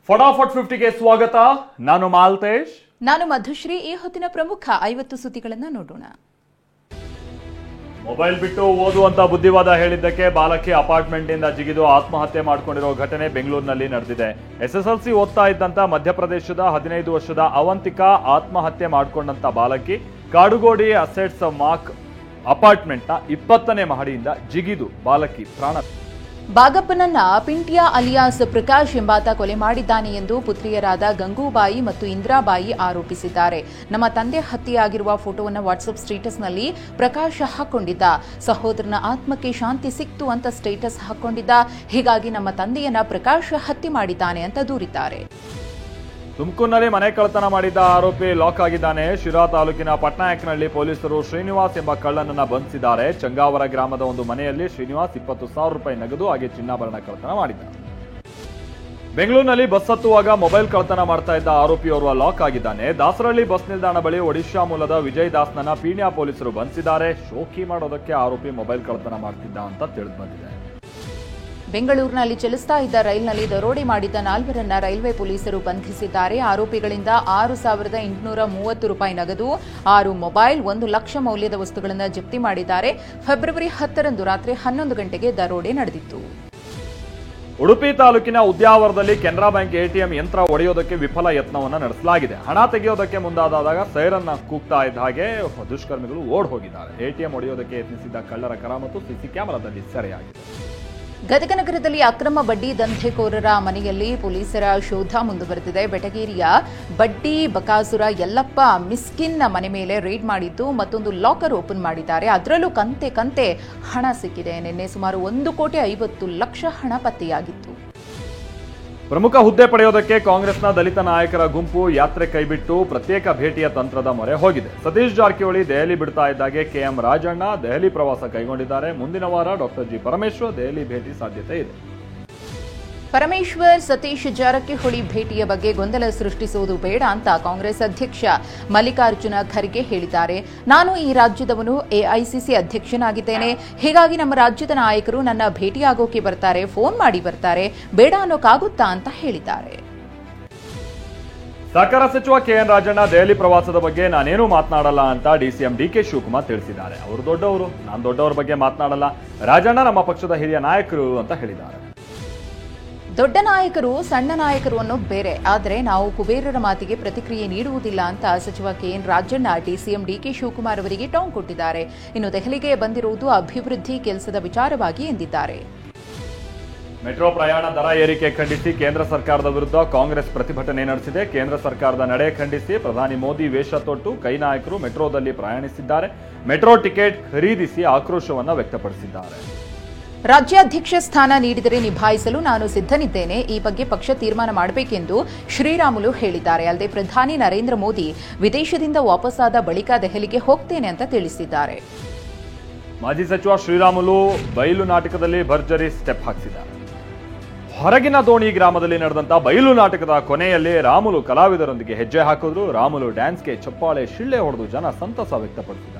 ಫಟಾಫಟ್ 50ಗೆ ಸ್ವಾಗತ. ನಾನು ಮಾಲ್ತೇಶ್. ನಾನು ಮಧುಶ್ರೀ. ಈ ಹೊತ್ತಿನ ಪ್ರಮುಖ 50 ಸುದ್ದಿಗಳನ್ನು ನೋಡೋಣ. ಮೊಬೈಲ್ ಬಿಟ್ಟು ಓದುವಂತ ಬುದ್ಧಿವಾದ ಹೇಳಿದ್ದಕ್ಕೆ ಬಾಲಕಿ ಅಪಾರ್ಟ್ಮೆಂಟ್ ಇಂದ ಜಿಗಿದು ಆತ್ಮಹತ್ಯೆ ಮಾಡಿಕೊಂಡಿರೋ ಘಟನೆ ಬೆಂಗಳೂರಿನಲ್ಲಿ ನಡೆದಿದೆ. SSLC ಓದ್ತಾ ಇದ್ದಂತ ಮಧ್ಯಪ್ರದೇಶದ 15 ವರ್ಷದ ಅವಂತಿಕಾ ಆತ್ಮಹತ್ಯೆ ಮಾಡಿಕೊಂಡಂತ ಬಾಲಕಿ ಕಾಡುಗೋಡಿ ಅಸೆಟ್ಸ್ ಮಾರ್ಕ್ ಅಪಾರ್ಟ್ಮೆಂಟ್ ನ 20ನೇ ಮಹಡಿಯಿಂದ ಜಿಗಿದು ಬಾಲಕಿ ಪ್ರಾಣ. ಬಾಗಪ್ಪನನ್ನ ಪಿಂಟ್ಯಾ ಅಲಿಯಾಸ್ ಪ್ರಕಾಶ್ ಎಂಬಾತ ಕೊಲೆ ಮಾಡಿದ್ದಾನೆ ಎಂದು ಪುತ್ರಿಯರಾದ ಗಂಗೂಬಾಯಿ ಮತ್ತು ಇಂದ್ರಾಬಾಯಿ ಆರೋಪಿಸಿದ್ದಾರೆ. ನಮ್ಮ ತಂದೆ ಹತ್ಯೆಯಾಗಿರುವ ಫೋಟೋವನ್ನು ವಾಟ್ಸ್ಆಪ್ ಸ್ಟೇಟಸ್ನಲ್ಲಿ ಪ್ರಕಾಶ್ ಹಾಕೊಂಡಿದ್ದ. ಸಹೋದರನ ಆತ್ಮಕ್ಕೆ ಶಾಂತಿ ಸಿಕ್ತು ಅಂತ ಸ್ಟೇಟಸ್ ಹಾಕೊಂಡಿದ್ದ. ಹೀಗಾಗಿ ನಮ್ಮ ತಂದೆಯನ್ನ ಪ್ರಕಾಶ್ ಹತ್ಯೆ ಮಾಡಿದ್ದಾನೆ ಅಂತ ದೂರಿದ್ದಾರೆ. ತುಮಕೂರಿನಲ್ಲಿ ಮನೆ ಕಳ್ಳತನ ಮಾಡಿದ್ದ ಆರೋಪಿ ಲಾಕ್ ಆಗಿದ್ದಾನೆ. ಶಿರಾ ತಾಲೂಕಿನ ಪಟ್ನಾಯಕ್ನಲ್ಲಿ ಪೊಲೀಸರು ಶ್ರೀನಿವಾಸ್ ಎಂಬ ಕಳ್ಳನನ್ನ ಬಂಧಿಸಿದ್ದಾರೆ. ಚಂಗಾವರ ಗ್ರಾಮದ ಒಂದು ಮನೆಯಲ್ಲಿ ಶ್ರೀನಿವಾಸ್ 20,000 ರೂಪಾಯಿ ನಗದು ಹಾಗೆ ಚಿನ್ನಾಭರಣ ಕಳ್ಳತನ ಮಾಡಿದ್ದಾನೆ. ಬೆಂಗಳೂರಿನಲ್ಲಿ ಬಸ್ ಹತ್ತುವಾಗ ಮೊಬೈಲ್ ಕಳ್ಳತನ ಮಾಡ್ತಾ ಇದ್ದ ಆರೋಪಿಯೋರ್ವ ಲಾಕ್ ಆಗಿದ್ದಾನೆ. ದಾಸರಹಳ್ಳಿ ಬಸ್ ನಿಲ್ದಾಣ ಬಳಿ ಒಡಿಶಾ ಮೂಲದ ವಿಜಯ್ ದಾಸ್ನನ್ನ ಪೀಣ್ಯ ಪೊಲೀಸರು ಬಂಧಿಸಿದ್ದಾರೆ. ಶೋಕಿ ಮಾಡೋದಕ್ಕೆ ಆರೋಪಿ ಮೊಬೈಲ್ ಕಳ್ಳತನ ಮಾಡ್ತಿದ್ದ ಅಂತ ತಿಳಿದು ಬಂದಿದೆ. ಬೆಂಗಳೂರಿನಲ್ಲಿ ಚಲಿಸ್ತಾ ಇದ್ದ ರೈಲ್ನಲ್ಲಿ ದರೋಡೆ ಮಾಡಿದ್ದ 4ರನ್ನ ರೈಲ್ವೆ ಪೊಲೀಸರು ಬಂಧಿಸಿದ್ದಾರೆ. ಆರೋಪಿಗಳಿಂದ 6,830 ರೂಪಾಯಿ ನಗದು, 6 ಮೊಬೈಲ್, 1 ಲಕ್ಷ ಮೌಲ್ಯದ ವಸ್ತುಗಳನ್ನು ಜಪ್ತಿ ಮಾಡಿದ್ದಾರೆ. ಫೆಬ್ರವರಿ 10ರಂದು ರಾತ್ರಿ 11 ಗಂಟೆಗೆ ದರೋಡೆ ನಡೆದಿತ್ತು. ಉಡುಪಿ ತಾಲೂಕಿನ ಉದ್ಯಾವರದಲ್ಲಿ ಕೆನರಾ ಬ್ಯಾಂಕ್ ATM ಯಂತ್ರ ಒಡೆಯೋದಕ್ಕೆ ವಿಫಲ ಯತ್ನವನ್ನು ನಡೆಸಲಾಗಿದೆ. ಹಣ ತೆಗೆಯೋದಕ್ಕೆ ಮುಂದಾದಾಗ ಸೈರನ್ನ ಕೂಗ್ತಾ ಇದ್ದ ಹಾಗೆ ದುಷ್ಕರ್ಮಿಗಳು ಓಡ್ ಹೋಗಿದ್ದಾರೆ. ATM ಒಡೆಯೋದಕ್ಕೆ ಯತ್ನಿಸಿದ್ದ ಕಳ್ಳರ ಕರಾಮತ್ತು ಸಿಸಿ ಕ್ಯಾಮೆರಾದಲ್ಲಿ ಸೆರೆಯಾಗಿದೆ. ಗದಗ ನಗರದಲ್ಲಿ ಅಕ್ರಮ ಬಡ್ಡಿ ದಂಧೆಕೋರರ ಮನೆಯಲ್ಲಿ ಪೊಲೀಸರ ಶೋಧ ಮುಂದುವರೆದಿದೆ. ಬೆಟಗೇರಿಯ ಬಡ್ಡಿ ಬಕಾಸುರ ಯಲ್ಲಪ್ಪ ಮಿಸ್ಕಿನ್ ಮನೆ ಮೇಲೆ ರೇಡ್ ಮಾಡಿದ್ದು ಮತ್ತೊಂದು ಲಾಕರ್ ಓಪನ್ ಮಾಡಿದ್ದಾರೆ. ಅದರಲ್ಲೂ ಕಂತೆ ಹಣ ಸಿಕ್ಕಿದೆ. ನಿನ್ನೆ ಸುಮಾರು 1,50,00,000 ಹಣ ಪತ್ತೆಯಾಗಿತ್ತು. ಪ್ರಮುಖ ಹುದ್ದೆ ಪಡೆಯೋದಕ್ಕೆ ಕಾಂಗ್ರೆಸ್ನ ದಲಿತ ನಾಯಕರ ಗುಂಪು ಯಾತ್ರೆ ಕೈಬಿಟ್ಟು ಪ್ರತ್ಯೇಕ ಭೇಟಿಯ ತಂತ್ರದ ಮೊರೆ ಹೋಗಿದೆ. ಸತೀಶ್ ಜಾರಕಿಹೊಳಿ ದೆಹಲಿ ಬಿಡ್ತಾ ಇದ್ದಾಗೆ KM ರಾಜಣ್ಣ ದೆಹಲಿ ಪ್ರವಾಸ ಕೈಗೊಂಡಿದ್ದಾರೆ. ಮುಂದಿನ ವಾರ ಡಾಕ್ಟರ್ ಜಿ ಪರಮೇಶ್ವರ್ ದೆಹಲಿ ಭೇಟಿ ಸಾಧ್ಯತೆ ಇದೆ. ಪರಮೇಶ್ವರ್ ಸತೀಶ್ ಜಾರಕಿಹೊಳಿ ಭೇಟಿಯ ಬಗ್ಗೆ ಗೊಂದಲ ಸೃಷ್ಟಿಸುವುದು ಬೇಡ ಅಂತ ಕಾಂಗ್ರೆಸ್ ಅಧ್ಯಕ್ಷ ಮಲ್ಲಿಕಾರ್ಜುನ ಖರ್ಗೆ ಹೇಳಿದ್ದಾರೆ. ನಾನು ಈ ರಾಜ್ಯದವನು, AICC ಅಧ್ಯಕ್ಷನಾಗಿದ್ದೇನೆ. ಹೀಗಾಗಿ ನಮ್ಮ ರಾಜ್ಯದ ನಾಯಕರು ನನ್ನ ಭೇಟಿಯಾಗೋಕೆ ಬರ್ತಾರೆ, ಫೋನ್ ಮಾಡಿ ಬರ್ತಾರೆ, ಬೇಡ ಅನ್ನೋಕ್ಕಾಗುತ್ತಾ ಅಂತ ಹೇಳಿದ್ದಾರೆ. ಸಹಕಾರ ಸಚಿವ KN ರಾಜಣ್ಣ ದೆಹಲಿ ಪ್ರವಾಸದ ಬಗ್ಗೆ ನಾನೇನು ಮಾತನಾಡಲ್ಲ ಅಂತ DCM DK ಶಿವಕುಮಾರ್ ತಿಳಿಸಿದ್ದಾರೆ. ಅವರು ದೊಡ್ಡವರು, ನಾನು ದೊಡ್ಡವರ ಬಗ್ಗೆ ಮಾತನಾಡಲ್ಲ. ರಾಜಣ್ಣ ನಮ್ಮ ಪಕ್ಷದ ಹಿರಿಯ ನಾಯಕರು ಅಂತ ಹೇಳಿದ್ದಾರೆ. ದೊಡ್ಡ ನಾಯಕರು ಸಣ್ಣ ನಾಯಕರು ಅನ್ನೋದು ಬೇರೆ, ಆದರೆ ನಾವು ಕುಬೇರರ ಮಾತಿಗೆ ಪ್ರತಿಕ್ರಿಯೆ ನೀಡುವುದಿಲ್ಲ ಅಂತ ಸಚಿವ KN Rajanna DCM DK Shivakumar ಅವರಿಗೆ ಟಾಂಗ್ ಕೊಟ್ಟಿದ್ದಾರೆ. ಇನ್ನು ದೆಹಲಿಗೆ ಬಂದಿರುವುದು ಅಭಿವೃದ್ಧಿ ಕೆಲಸದ ವಿಚಾರವಾಗಿ ಎಂದಿದ್ದಾರೆ. ಮೆಟ್ರೋ ಪ್ರಯಾಣ ದರ ಏರಿಕೆ ಖಂಡಿಸಿ ಕೇಂದ್ರ ಸರ್ಕಾರದ ವಿರುದ್ಧ ಕಾಂಗ್ರೆಸ್ ಪ್ರತಿಭಟನೆ ನಡೆಸಿದೆ. ಕೇಂದ್ರ ಸರ್ಕಾರದ ನಡೆ ಖಂಡಿಸಿ ಪ್ರಧಾನಿ ಮೋದಿ ವೇಷ ತೊಟ್ಟು ಕೈ ನಾಯಕರು ಮೆಟ್ರೋದಲ್ಲಿ ಪ್ರಯಾಣಿಸಿದ್ದಾರೆ. ಮೆಟ್ರೋ ಟಿಕೆಟ್ ಖರೀದಿಸಿ ಆಕ್ರೋಶವನ್ನು ವ್ಯಕ್ತಪಡಿಸಿದ್ದಾರೆ. ರಾಜ್ಯಾಧ್ಯಕ್ಷ ಸ್ಥಾನ ನೀಡಿದರೆ ನಿಭಾಯಿಸಲು ನಾನು ಸಿದ್ಧನಿದ್ದೇನೆ. ಈ ಬಗ್ಗೆ ಪಕ್ಷ ತೀರ್ಮಾನ ಮಾಡಬೇಕೆಂದು ಶ್ರೀರಾಮುಲು ಹೇಳಿದ್ದಾರೆ. ಅಲ್ಲದೆ ಪ್ರಧಾನಿ ನರೇಂದ್ರ ಮೋದಿ ವಿದೇಶದಿಂದ ವಾಪಸ್ಸಾದ ಬಳಿಕ ದೆಹಲಿಗೆ ಹೋಗ್ತೇನೆ ಅಂತ ತಿಳಿಸಿದ್ದಾರೆ. ಮಾಜಿ ಸಚಿವ ಶ್ರೀರಾಮುಲು ಬಯಲು ನಾಟಕದಲ್ಲಿ ಭರ್ಜರಿ ಸ್ಟೆಪ್ ಹಾಕಿಸಿದ್ದಾರೆ. ಹೊರಗಿನ ದೋಣಿ ಗ್ರಾಮದಲ್ಲಿ ನಡೆದಂತ ಬಯಲು ನಾಟಕದ ಕೊನೆಯಲ್ಲಿ ರಾಮುಲು ಕಲಾವಿದರೊಂದಿಗೆ ಹೆಜ್ಜೆ ಹಾಕಿದ್ರು. ರಾಮುಲು ಡ್ಯಾನ್ಸ್ಗೆ ಚಪ್ಪಾಳೆ ಶಿಳ್ಳೆ ಹೊಡೆದು ಜನ ಸಂತಸ ವ್ಯಕ್ತಪಡಿಸಿದ್ದಾರೆ.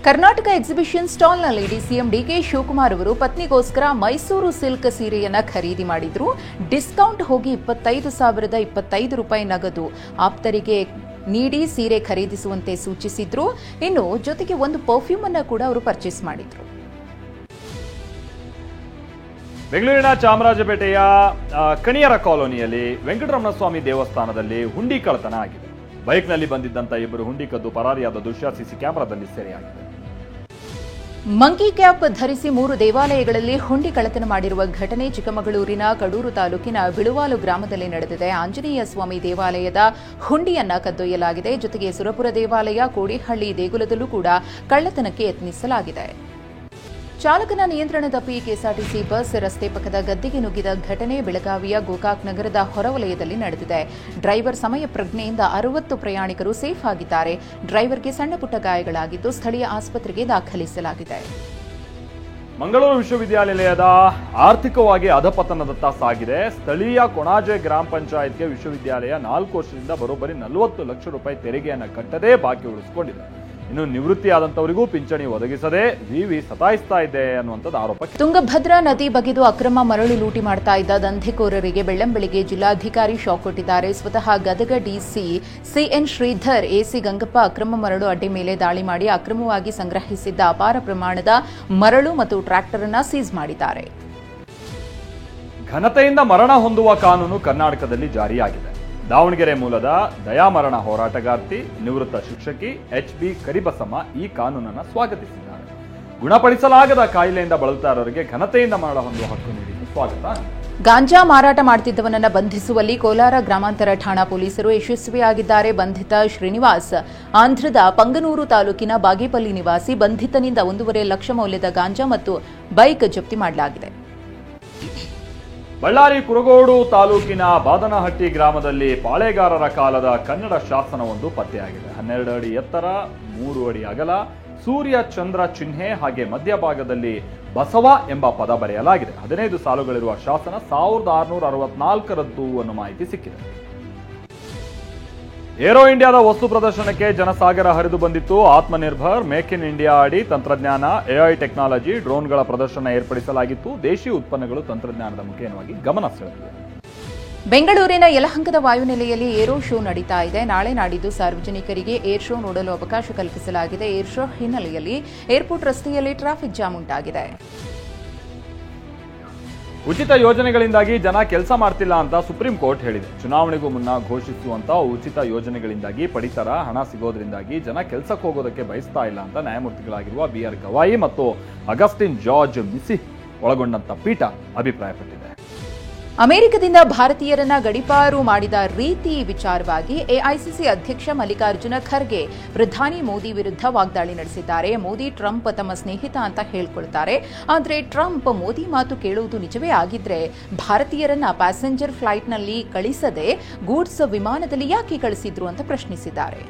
ಕರ್ನಾಟಕ ಎಕ್ಸಿಬಿಷನ್ ಸ್ಟಾಲ್ನಲ್ಲಿ DCM DK ಶಿವಕುಮಾರ್ ಅವರು ಪತ್ನಿಗೋಸ್ಕರ ಮೈಸೂರು ಸಿಲ್ಕ್ ಸೀರೆಯನ್ನ ಖರೀದಿ ಮಾಡಿದ್ರು. ಡಿಸ್ಕೌಂಟ್ ಹೋಗಿ 25,025 ರೂಪಾಯಿ ನಗದು ಆಪ್ತರಿಗೆ ನೀಡಿ ಸೀರೆ ಖರೀದಿಸುವಂತೆ ಸೂಚಿಸಿದ್ರು. ಇನ್ನು ಜೊತೆಗೆ ಒಂದು ಪರ್ಫ್ಯೂಮ್ ಅನ್ನ ಕೂಡ ಅವರು ಪರ್ಚೇಸ್ ಮಾಡಿದ್ರು. ಬೆಂಗಳೂರಿನ ಚಾಮರಾಜಪೇಟೆಯ ಕಣಿಯರ ಕಾಲೋನಿಯಲ್ಲಿ ವೆಂಕಟರಮಣ ಸ್ವಾಮಿ ದೇವಸ್ಥಾನದಲ್ಲಿ ಹುಂಡಿ ಕಳ್ಳತನ ಆಗಿದೆ. ಬೈಕ್ನಲ್ಲಿ ಬಂದಿದ್ದಂತ ಇಬ್ಬರು ಹುಂಡಿ ಕದ್ದು ಪರಾರಿಯಾದ ದೃಶ್ಯ ಸಿಸಿ ಕ್ಯಾಮೆರಾದಲ್ಲಿ ಸೆರೆಯಾಗಿದೆ. ಮಂಕಿ ಕ್ಯಾಪ್ ಧರಿಸಿ 3 ದೇವಾಲಯಗಳಲ್ಲಿ ಹುಂಡಿ ಕಳ್ಳತನ ಮಾಡಿರುವ ಘಟನೆ ಚಿಕ್ಕಮಗಳೂರಿನ ಕಡೂರು ತಾಲೂಕಿನ ಬಿಳುವಾಲು ಗ್ರಾಮದಲ್ಲಿ ನಡೆದಿದೆ. ಆಂಜನೇಯ ಸ್ವಾಮಿ ದೇವಾಲಯದ ಹುಂಡಿಯನ್ನ ಕದ್ದೊಯ್ಯಲಾಗಿದೆ. ಜೊತೆಗೆ ಸುರಪುರ ದೇವಾಲಯ, ಕೋಡಿಹಳ್ಳಿ ದೇಗುಲದಲ್ಲೂ ಕೂಡ ಕಳ್ಳತನಕ್ಕೆ ಯತ್ನಿಸಲಾಗಿದೆ. ಚಾಲಕನ ನಿಯಂತ್ರಣ ತಪ್ಪಿ ಕೆಎಸ್ಆರ್ಟಿಸಿ ಬಸ್ ರಸ್ತೆ ಪಕ್ಕದ ಗದ್ದೆಗೆ ನುಗ್ಗಿದ ಘಟನೆ ಬೆಳಗಾವಿಯ ಗೋಕಾಕ್ ನಗರದ ಹೊರವಲಯದಲ್ಲಿ ನಡೆದಿದೆ. ಡ್ರೈವರ್ ಸಮಯ ಪ್ರಜ್ಞೆಯಿಂದ 60 ಪ್ರಯಾಣಿಕರು ಸೇಫ್ ಆಗಿದ್ದಾರೆ. ಡ್ರೈವರ್ಗೆ ಸಣ್ಣ ಪುಟ್ಟ ಗಾಯಗಳಾಗಿದ್ದು ಸ್ಥಳೀಯ ಆಸ್ಪತ್ರೆಗೆ ದಾಖಲಿಸಲಾಗಿದೆ. ಮಂಗಳೂರು ವಿಶ್ವವಿದ್ಯಾನಿಲಯದ ಆರ್ಥಿಕವಾಗಿ ಅಧಪತನದತ್ತ ಸಾಗಿದೆ. ಸ್ಥಳೀಯ ಕೊಣಾಜೆ ಗ್ರಾಮ ಪಂಚಾಯತ್ಗೆ ವಿಶ್ವವಿದ್ಯಾಲಯ 4 ವರ್ಷದಿಂದ ಬರೋಬ್ಬರಿ 40 ಲಕ್ಷ ರೂಪಾಯಿ ತೆರಿಗೆಯನ್ನು ಕಟ್ಟದೇ ಬಾಕಿ ಉಳಿಸಿಕೊಂಡಿದೆ. ಇನ್ನು ನಿವೃತ್ತಿಯಾದಂತವರಿಗೂ ಪಿಂಚಣಿ ಒದಗಿಸದೆ ವಿವಿ ಸತಾಯಿಸ್ತಾ ಇದೆ ಅನ್ನುವಂಥದ್ದು ಆರೋಪ. ತುಂಗಭದ್ರಾ ನದಿ ಬಗೆದು ಅಕ್ರಮ ಮರಳು ಲೂಟಿ ಮಾಡ್ತಾ ಇದ್ದ ದಂಧೆಕೋರರಿಗೆ ಬೆಳ್ಳಂಬೆಳಿಗ್ಗೆ ಜಿಲ್ಲಾಧಿಕಾರಿ ಶಾಕ್ ಕೊಟ್ಟಿದ್ದಾರೆ. ಸ್ವತಃ Gadag DC CN Shridhar AC Gangappa ಅಕ್ರಮ ಮರಳು ಅಡ್ಡೆ ಮೇಲೆ ದಾಳಿ ಮಾಡಿ ಅಕ್ರಮವಾಗಿ ಸಂಗ್ರಹಿಸಿದ್ದ ಅಪಾರ ಪ್ರಮಾಣದ ಮರಳು ಮತ್ತು ಟ್ರ್ಯಾಕ್ಟರ್ ಅನ್ನು ಸೀಸ್ ಮಾಡಿದ್ದಾರೆ. ಘನತೆಯಿಂದ ಮರಣ ಹೊಂದುವ ಕಾನೂನು ಕರ್ನಾಟಕದಲ್ಲಿ ಜಾರಿಯಾಗಿದೆ. ದಾವಣಗೆರೆ ಮೂಲದ ದಯಾಮರಣ ಹೋರಾಟಗಾರ್ತಿ ನಿವೃತ್ತ ಶಿಕ್ಷಕಿ HB ಕರಿಬಸಮ್ಮ ಈ ಕಾನೂನನ್ನು ಸ್ವಾಗತಿಸಿದ್ದಾರೆ. ಗುಣಪಡಿಸಲಾಗದ ಕಾಯಿಲೆಯಿಂದ ಬಳಲುತ್ತಾ ಇರೋರಿಗೆ ಘನತೆಯಿಂದ ಮರಣ ಹೊಂದುವ ಹಕ್ಕು ನೀಡಿದ್ದು ಸ್ವಾಗತ. ಗಾಂಜಾ ಮಾರಾಟ ಮಾಡುತ್ತಿದ್ದವನನ್ನು ಬಂಧಿಸುವಲ್ಲಿ ಕೋಲಾರ ಗ್ರಾಮಾಂತರ ಠಾಣಾ ಪೊಲೀಸರು ಯಶಸ್ವಿಯಾಗಿದ್ದಾರೆ. ಬಂಧಿತ ಶ್ರೀನಿವಾಸ್ ಆಂಧ್ರದ ಪಂಗನೂರು ತಾಲೂಕಿನ ಬಾಗೇಪಲ್ಲಿ ನಿವಾಸಿ. ಬಂಧಿತನಿಂದ 1.5 ಲಕ್ಷ ಮೌಲ್ಯದ ಗಾಂಜಾ ಮತ್ತು ಬೈಕ್ ಜಪ್ತಿ ಮಾಡಲಾಗಿದೆ. ಬಳ್ಳಾರಿ ಕುರುಗೋಡು ತಾಲೂಕಿನ ಬಾದನಹಟ್ಟಿ ಗ್ರಾಮದಲ್ಲಿ ಪಾಳೆಗಾರರ ಕಾಲದ ಕನ್ನಡ ಶಾಸನವೊಂದು ಪತ್ತೆಯಾಗಿದೆ. 12 ಅಡಿ ಎತ್ತರ, 3 ಅಡಿ ಅಗಲ, ಸೂರ್ಯ ಚಂದ್ರ ಚಿಹ್ನೆ ಹಾಗೆ ಮಧ್ಯಭಾಗದಲ್ಲಿ ಬಸವ ಎಂಬ ಪದ ಬರೆಯಲಾಗಿದೆ. 15 ಸಾಲುಗಳಿರುವ ಶಾಸನ 1664ರದ್ದು ಅನ್ನೋ ಮಾಹಿತಿ ಸಿಕ್ಕಿದೆ. ಏರೋ ಇಂಡಿಯಾದ ವಸ್ತು ಪ್ರದರ್ಶನಕ್ಕೆ ಜನಸಾಗರ ಹರಿದು ಬಂದಿತ್ತು. ಆತ್ಮನಿರ್ಭರ್ ಮೇಕ್ ಇನ್ ಇಂಡಿಯಾ ಅಡಿ ತಂತ್ರಜ್ಞಾನ, AI ಟೆಕ್ನಾಲಜಿ, ಡ್ರೋನ್ಗಳ ಪ್ರದರ್ಶನ ಏರ್ಪಡಿಸಲಾಗಿತ್ತು. ದೇಶೀಯ ಉತ್ಪನ್ನಗಳು ತಂತ್ರಜ್ಞಾನದ ಮುಖೇನವಾಗಿ ಗಮನ ಸೆಳೆದಿವೆ. ಬೆಂಗಳೂರಿನ ಯಲಹಂಕದ ವಾಯುನೆಲೆಯಲ್ಲಿ ಏರೋ ಶೋ ನಡೀತಾ ಇದೆ. ನಾಳೆ ನಾಡಿದ್ದು ಸಾರ್ವಜನಿಕರಿಗೆ ಏರ್ ಶೋ ನೋಡಲು ಅವಕಾಶ ಕಲ್ಪಿಸಲಾಗಿದೆ. ಏರ್ ಶೋ ಹಿನ್ನೆಲೆಯಲ್ಲಿ ಏರ್ಪೋರ್ಟ್ ರಸ್ತೆಯಲ್ಲಿ ಟ್ರಾಫಿಕ್ ಜಾಮ್ ಉಂಟಾಗಿದೆ. ಉಚಿತ ಯೋಜನೆಗಳಿಂದಾಗಿ ಜನ ಕೆಲಸ ಮಾಡ್ತಿಲ್ಲ ಅಂತ ಸುಪ್ರೀಂ ಕೋರ್ಟ್ ಹೇಳಿದೆ. ಚುನಾವಣೆಗೂ ಮುನ್ನ ಘೋಷಿಸುವಂತ ಉಚಿತ ಯೋಜನೆಗಳಿಂದಾಗಿ ಪಡಿತರ ಹಣ ಸಿಗೋದ್ರಿಂದಾಗಿ ಜನ ಕೆಲಸಕ್ಕೆ ಹೋಗೋದಕ್ಕೆ ಬಯಸ್ತಾ ಇಲ್ಲ ಅಂತ ನ್ಯಾಯಮೂರ್ತಿಗಳಾಗಿರುವ BR ಗವಾಯಿ ಮತ್ತು ಅಗಸ್ಟಿನ್ ಜಾರ್ಜ್ ಮಿಸಿ ಒಳಗೊಂಡಂತ ಪೀಠ ಅಭಿಪ್ರಾಯಪಟ್ಟಿದೆ. ಅಮೆರಿಕದಿಂದ ಭಾರತೀಯರನ್ನ ಗಡೀಪಾರು ಮಾಡಿದ ರೀತಿ ವಿಚಾರವಾಗಿ AICC ಅಧ್ಯಕ್ಷ ಮಲ್ಲಿಕಾರ್ಜುನ ಖರ್ಗೆ ಪ್ರಧಾನಿ ಮೋದಿ ವಿರುದ್ಧ ವಾಗ್ದಾಳಿ ನಡೆಸಿದ್ದಾರೆ. ಮೋದಿ ಟ್ರಂಪ್ ತಮ್ಮ ಸ್ನೇಹಿತ ಅಂತ ಹೇಳ್ಕೊಳ್ತಾರೆ. ಆದರೆ ಟ್ರಂಪ್ ಮೋದಿ ಮಾತು ಕೇಳುವುದು ನಿಜವೇ ಆಗಿದ್ರೆ ಭಾರತೀಯರನ್ನ ಪ್ಯಾಸೆಂಜರ್ ಫ್ಲೈಟ್ನಲ್ಲಿ ಕಳಿಸದೆ ಗೂಡ್ಸ್ ವಿಮಾನದಲ್ಲಿ ಯಾಕೆ ಕಳಿಸಿದ್ರು ಅಂತ ಪ್ರಶ್ನಿಸಿದ್ದಾರೆ.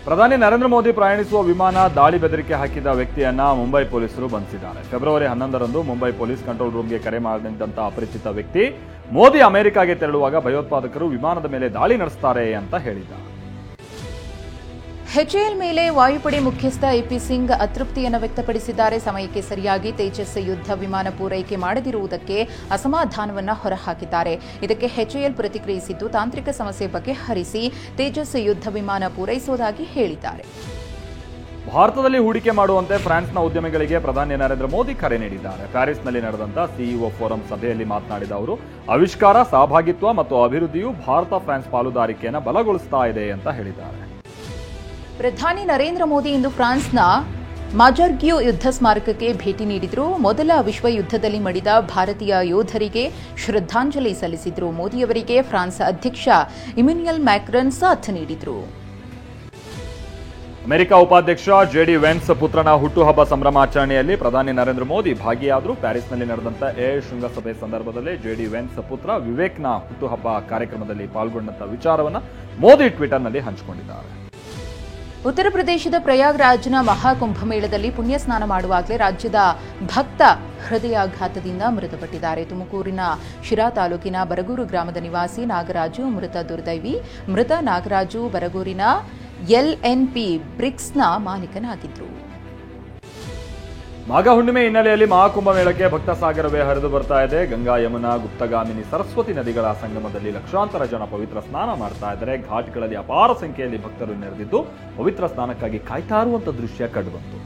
ಪ್ರಧಾನಿ ನರೇಂದ್ರ ಮೋದಿ ಪ್ರಯಾಣಿಸುವ ವಿಮಾನ ದಾಳಿ ಬೆದರಿಕೆ ಹಾಕಿದ ವ್ಯಕ್ತಿಯನ್ನ ಮುಂಬೈ ಪೊಲೀಸರು ಬಂಧಿಸಿದ್ದಾರೆ. ಫೆಬ್ರವರಿ 11ರಂದು ಮುಂಬೈ ಪೊಲೀಸ್ ಕಂಟ್ರೋಲ್ ರೂಮ್ಗೆ ಕರೆ ಮಾಡಿದಂತ ಅಪರಿಚಿತ ವ್ಯಕ್ತಿ ಮೋದಿ ಅಮೆರಿಕಾಗೆ ತೆರಳುವಾಗ ಭಯೋತ್ಪಾದಕರು ವಿಮಾನದ ಮೇಲೆ ದಾಳಿ ನಡೆಸುತ್ತಾರೆ ಅಂತ ಹೇಳಿದ್ದಾರೆ. HAL ಮೇಲೆ ವಾಯುಪಡೆ ಮುಖ್ಯಸ್ಥ AP ಸಿಂಗ್ ಅತೃಪ್ತಿಯನ್ನು ವ್ಯಕ್ತಪಡಿಸಿದ್ದಾರೆ. ಸಮಯಕ್ಕೆ ಸರಿಯಾಗಿ ತೇಜಸ್ ಯುದ್ಧ ವಿಮಾನ ಪೂರೈಕೆ ಮಾಡದಿರುವುದಕ್ಕೆ ಅಸಮಾಧಾನವನ್ನು ಹೊರಹಾಕಿದ್ದಾರೆ. ಇದಕ್ಕೆ HAL ಪ್ರತಿಕ್ರಿಯಿಸಿದ್ದು ತಾಂತ್ರಿಕ ಸಮಸ್ಯೆ ಬಗೆಹರಿಸಿ ತೇಜಸ್ ಯುದ್ಧ ವಿಮಾನ ಪೂರೈಸುವುದಾಗಿ ಹೇಳಿದ್ದಾರೆ. ಭಾರತದಲ್ಲಿ ಹೂಡಿಕೆ ಮಾಡುವಂತೆ ಫ್ರಾನ್ಸ್ನ ಉದ್ಯಮಿಗಳಿಗೆ ಪ್ರಧಾನಿ ನರೇಂದ್ರ ಮೋದಿ ಕರೆ ನೀಡಿದ್ದಾರೆ. ಪ್ಯಾರಿಸ್ನಲ್ಲಿ ನಡೆದಂತ CEO ಫೋರಂ ಸಭೆಯಲ್ಲಿ ಮಾತನಾಡಿದ ಅವರು, ಆವಿಷ್ಕಾರ, ಸಹಭಾಗಿತ್ವ ಮತ್ತು ಅಭಿವೃದ್ಧಿಯು ಭಾರತ ಫ್ರಾನ್ಸ್ ಪಾಲುದಾರಿಕೆಯನ್ನು ಬಲಗೊಳಿಸ್ತಾ ಇದೆ ಅಂತ ಹೇಳಿದ್ದಾರೆ. ಪ್ರಧಾನಿ ನರೇಂದ್ರ ಮೋದಿ ಇಂದು ಫ್ರಾನ್ಸ್ನ ಮಾಜರ್ಗ್ಯೂ ಯುದ್ಧ ಸ್ಮಾರಕಕ್ಕೆ ಭೇಟಿ ನೀಡಿದರು. ಮೊದಲ ವಿಶ್ವ ಯುದ್ಧದಲ್ಲಿ ಮಡಿದ ಭಾರತೀಯ ಯೋಧರಿಗೆ ಶ್ರದ್ಧಾಂಜಲಿ ಸಲ್ಲಿಸಿದರು. ಮೋದಿಯವರಿಗೆ ಫ್ರಾನ್ಸ್ ಅಧ್ಯಕ್ಷ ಇಮ್ಯಾನ್ಯುಯಲ್ ಮ್ಯಾಕ್ರನ್ ಸಾಥ್ ನೀಡಿದರು. ಅಮೆರಿಕ ಉಪಾಧ್ಯಕ್ಷ JD ವೆನ್ಸ್ ಪುತ್ರನ ಹುಟ್ಟುಹಬ್ಬ ಸಂಭ್ರಮಾಚರಣೆಯಲ್ಲಿ ಪ್ರಧಾನಿ ನರೇಂದ್ರ ಮೋದಿ ಭಾಗಿಯಾದರು. ಪ್ಯಾರಿಸ್ನಲ್ಲಿ ನಡೆದಂತ AI ಶೃಂಗಸಭೆ ಸಂದರ್ಭದಲ್ಲಿ JD ವೆನ್ಸ್ ಪುತ್ರ ವಿವೇಕ್ನ ಹುಟ್ಟುಹಬ್ಬ ಕಾರ್ಯಕ್ರಮದಲ್ಲಿ ಪಾಲ್ಗೊಂಡಂತ ವಿಚಾರವನ್ನು ಮೋದಿ ಟ್ವಿಟರ್ನಲ್ಲಿ ಹಂಚಿಕೊಂಡಿದ್ದಾರೆ. ಉತ್ತರ ಪ್ರದೇಶದ ಪ್ರಯಾಗ್ರಾಜ್ನ ಮಹಾಕುಂಭಮೇಳದಲ್ಲಿ ಪುಣ್ಯ ಸ್ನಾನ ಮಾಡುವಾಗಲೇ ರಾಜ್ಯದ ಭಕ್ತ ಹೃದಯಾಘಾತದಿಂದ ಮೃತಪಟ್ಟಿದ್ದಾರೆ. ತುಮಕೂರಿನ ಶಿರಾ ತಾಲೂಕಿನ ಬರಗೂರು ಗ್ರಾಮದ ನಿವಾಸಿ ನಾಗರಾಜು ಮೃತ ದುರ್ದೈವಿ. ಮೃತ ನಾಗರಾಜು ಬರಗೂರಿನ LNP ಬ್ರಿಕ್ಸ್ನ ಮಾಲೀಕನಾಗಿದ್ದರು. ಮಾಘ ಹುಣ್ಣಿಮೆ ಹಿನ್ನೆಲೆಯಲ್ಲಿ ಮಹಾಕುಂಭಮೇಳಕ್ಕೆ ಭಕ್ತ ಸಾಗರವೇ ಹರಿದು ಬರ್ತಾ ಇದೆ. ಗಂಗಾ, ಯಮುನಾ, ಗುಪ್ತಗಾಮಿನಿ, ಸರಸ್ವತಿ ನದಿಗಳ ಸಂಗಮದಲ್ಲಿ ಲಕ್ಷಾಂತರ ಜನ ಪವಿತ್ರ ಸ್ನಾನ ಮಾಡ್ತಾ ಇದ್ದಾರೆ. ಘಾಟ್ಗಳಲ್ಲಿ ಅಪಾರ ಸಂಖ್ಯೆಯಲ್ಲಿ ಭಕ್ತರು ನೆರೆದಿದ್ದು ಪವಿತ್ರ ಸ್ನಾನಕ್ಕಾಗಿ ಕಾಯ್ತಾ ಇರುವಂತ ದೃಶ್ಯ ಕಂಡುಬಂತು.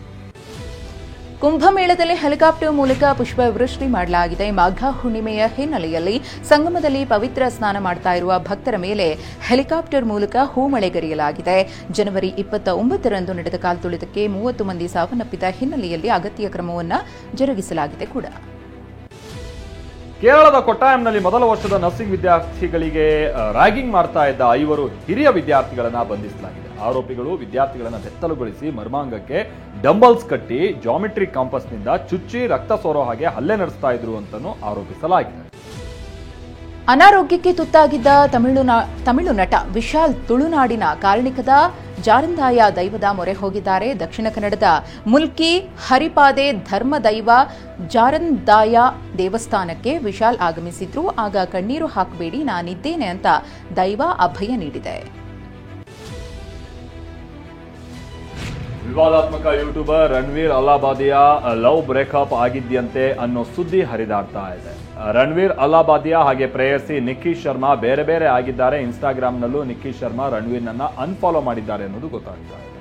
ಕುಂಭಮೇಳದಲ್ಲಿ ಹೆಲಿಕಾಪ್ಟರ್ ಮೂಲಕ ಪುಷ್ಪವೃಷ್ಟಿ ಮಾಡಲಾಗಿದೆ. ಮಾಘ ಹುಣ್ಣಿಮೆಯ ಹಿನ್ನೆಲೆಯಲ್ಲಿ ಸಂಗಮದಲ್ಲಿ ಪವಿತ್ರ ಸ್ನಾನ ಮಾಡ್ತಾ ಇರುವ ಭಕ್ತರ ಮೇಲೆ ಹೆಲಿಕಾಪ್ಟರ್ ಮೂಲಕ ಹೂಮಳೆಗರೆಯಲಾಗಿದೆ. ಜನವರಿ 29ರಂದು ನಡೆದ ಕಾಲ್ತುಳಿತಕ್ಕೆ 30 ಮಂದಿ ಸಾವನ್ನಪ್ಪಿದ ಹಿನ್ನೆಲೆಯಲ್ಲಿ ಅಗತ್ಯ ಕ್ರಮವನ್ನು ಜರುಗಿಸಲಾಗಿದೆ ಕೂಡ. ಕೇರಳದ ಕೊಟ್ಟಾಯಂನಲ್ಲಿ ಮೊದಲ ವರ್ಷದ ನರ್ಸಿಂಗ್ ವಿದ್ಯಾರ್ಥಿಗಳಿಗೆ ರ್ಯಾಗಿಂಗ್ ಮಾಡ್ತಾ ಇದ್ದ 5 ಹಿರಿಯ ವಿದ್ಯಾರ್ಥಿಗಳನ್ನ ಬಂಧಿಸಲಾಗಿದೆ. ಆರೋಪಿಗಳು ವಿದ್ಯಾರ್ಥಿಗಳನ್ನ ಬೆತ್ತಲುಗೊಳಿಸಿ ಮರ್ಮಾಂಗಕ್ಕೆ ಡಂಬಲ್ಸ್ ಕಟ್ಟಿ ಜಾಮೆಟ್ರಿ ಕಾಂಪಸ್ನಿಂದ ಚುಚ್ಚಿ ರಕ್ತ ಸೋರೋ ಹಾಗೆ ಹಲ್ಲೆ ನಡೆಸ್ತಾ ಇದ್ರು ಅಂತಲೂ ಆರೋಪಿಸಲಾಗಿದೆ. ಅನಾರೋಗ್ಯಕ್ಕೆ ತುತ್ತಾಗಿದ್ದ ತಮಿಳು ನಟ ವಿಶಾಲ್ ತುಳುನಾಡಿನ ಕಾರಣಿಕದ ಜಾರಂದಾಯ ದೈವದ ಮೊರೆ ಹೋಗಿದ್ದಾರೆ. ದಕ್ಷಿಣ ಕನ್ನಡದ ಮುಲ್ಕಿ ಹರಿಪಾದೆ ಧರ್ಮದೈವ ಜಾರಂದಾಯ ದೇವಸ್ಥಾನಕ್ಕೆ ವಿಶಾಲ್ ಆಗಮಿಸಿದ್ರು. ಆಗ ಕಣ್ಣೀರು ಹಾಕಬೇಡಿ, ನಾನಿದ್ದೇನೆ ಅಂತ ದೈವ ಅಭಯ ನೀಡಿದೆ. ವಿವಾದಾತ್ಮಕ ಯೂಟ್ಯೂಬರ್ ರಣವೀರ್ ಅಲ್ಲಾಬಾದಿಯಾ ಲವ್ ಬ್ರೇಕಪ್ ಆಗಿದ್ಯಂತೆ ಅನ್ನೋ ಸುದ್ದಿ ಹರಿದಾಡ್ತಾ ಇದೆ. ರಣವೀರ್ ಅಲ್ಲಾಬಾದಿಯಾ ಹಾಗೆ ಪ್ರೇಯಸಿ ನಿಕ್ಕಿ ಶರ್ಮಾ ಬೇರೆ ಬೇರೆ ಆಗಿದ್ದಾರೆ. ಇನ್ಸ್ಟಾಗ್ರಾಮ್ನಲ್ಲೂ ನಿಕ್ಕಿ ಶರ್ಮಾ ರಣವೀರ್ನನ್ನ ಅನ್ಫಾಲೋ ಮಾಡಿದ್ದಾರೆ ಅನ್ನೋದು ಗೊತ್ತಾಗ್ತಾ ಇದೆ.